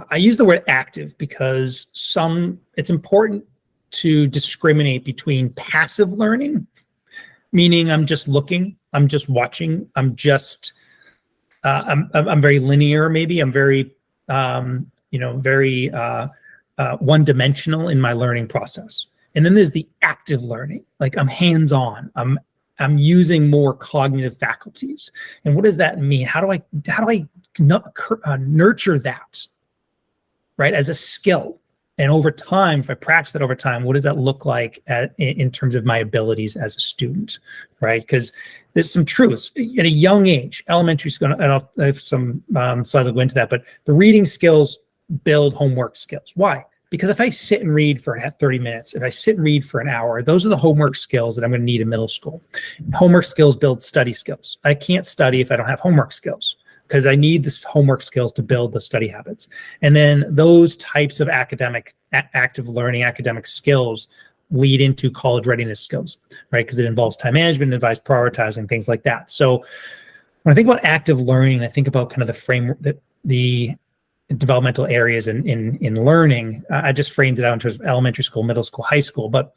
I use the word active because it's important to discriminate between passive learning, meaning I'm just looking, I'm just watching, I'm very linear. Maybe I'm very, very one-dimensional in my learning process. And then there's the active learning, like I'm hands-on, I'm using more cognitive faculties. And what does that mean? How do I nurture that, right, as a skill? And over time, if I practice that over time, what does that look like in terms of my abilities as a student, right? Because there's some truths at a young age, elementary school, and I have some slides I'll go into that, but the reading skills build homework skills. Why? Because if I sit and read for 30 minutes, if I sit and read for an hour, those are the homework skills that I'm going to need in middle school. Homework skills build study skills. I can't study if I don't have homework skills, because I need this homework skills to build the study habits. And then those types of active learning, academic skills lead into college readiness skills, right? Because it involves time management, it involves prioritizing, things like that. So when I think about active learning, I think about kind of the framework, the developmental areas in learning. I just framed it out in terms of elementary school, middle school, high school, but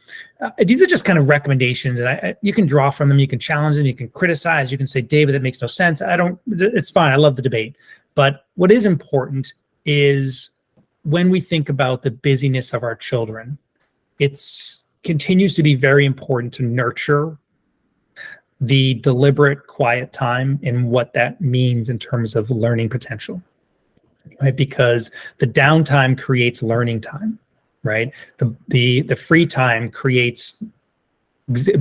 these are just kind of recommendations, and you can draw from them, you can challenge them, you can criticize, you can say, David, that makes no sense. It's fine. I love the debate. But what is important is when we think about the busyness of our children, it's continues to be very important to nurture the deliberate quiet time and what that means in terms of learning potential. Right, because the downtime creates learning time, right? The free time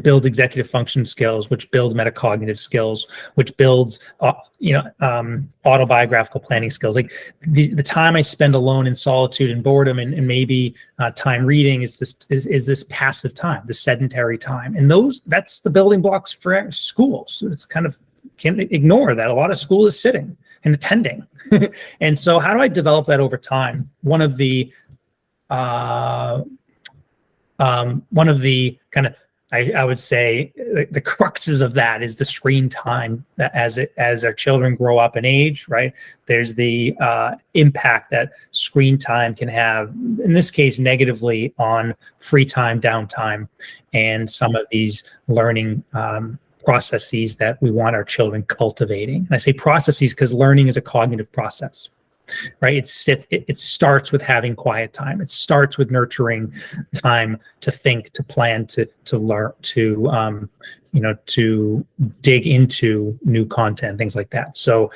builds executive function skills, which builds metacognitive skills, which builds autobiographical planning skills. Like the time I spend alone in solitude and boredom and maybe time reading is this passive time, the sedentary time, and that's the building blocks for schools. It's kind of can't ignore that. A lot of school is sitting and attending. And so how do I develop that over time? One of the kind of, I would say the cruxes of that is the screen time that as our children grow up in age, right? There's the impact that screen time can have, in this case, negatively on free time, downtime, and some of these learning processes that we want our children cultivating. And I say processes because learning is a cognitive process, right? It starts with having quiet time. It starts with nurturing time to think, to plan, to learn, to dig into new content, things like that. So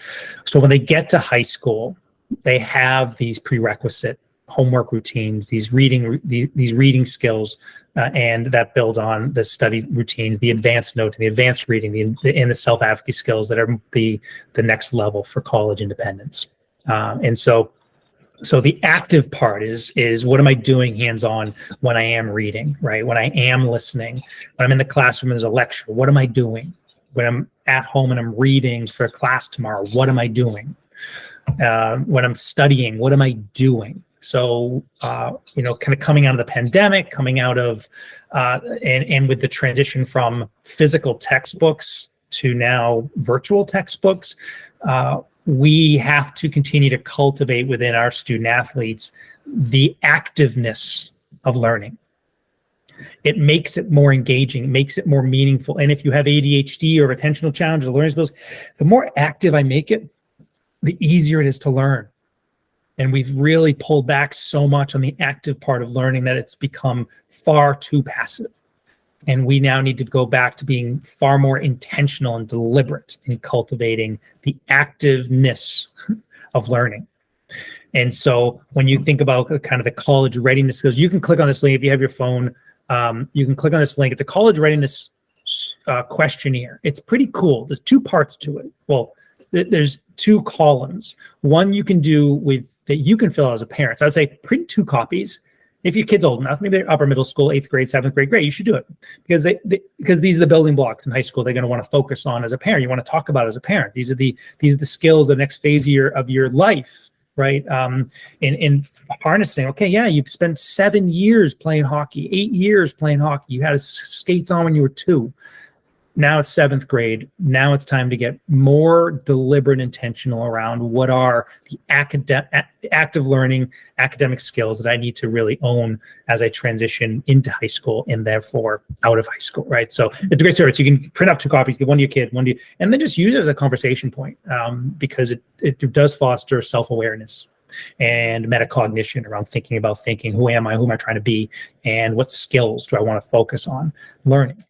when they get to high school, they have these prerequisite homework routines, these reading skills, and that build on the study routines, the advanced note, the advanced reading, and the self-advocacy skills that are the next level for college independence. And so the active part is what am I doing hands-on when I am reading, right? When I am listening, when I'm in the classroom, there's a lecture, what am I doing? When I'm at home and I'm reading for class tomorrow, what am I doing? When I'm studying, what am I doing? So, kind of coming out of the pandemic, coming out of, and with the transition from physical textbooks to now virtual textbooks, we have to continue to cultivate within our student athletes the activeness of learning. It makes it more engaging, it makes it more meaningful. And if you have ADHD or attentional challenges or learning skills, the more active I make it, the easier it is to learn. And we've really pulled back so much on the active part of learning that it's become far too passive. And we now need to go back to being far more intentional and deliberate in cultivating the activeness of learning. And so when you think about kind of the college readiness skills, you can click on this link if you have your phone. You can click on this link. It's a college readiness questionnaire. It's pretty cool. There's two parts to it. Well, there's two columns. One you can do that you can fill out as a parent. So I would say print 2 copies. If your kid's old enough, maybe they're upper middle school, 8th grade, 7th grade, great, you should do it. Because these are the building blocks in high school they're going to want to focus on as a parent. You want to talk about as a parent. These are the skills, the next phase of your life, right? In harnessing, okay, yeah, you've spent 7 years playing hockey, 8 years playing hockey. You had skates on when you were 2. Now it's seventh grade. Now it's time to get more deliberate, intentional around what are the active learning, academic skills that I need to really own as I transition into high school and therefore out of high school, right? So it's a great service. You can print out 2 copies, give one to your kid, one to you, and then just use it as a conversation point, because it does foster self-awareness and metacognition around thinking about thinking, who am I trying to be, and what skills do I want to focus on learning.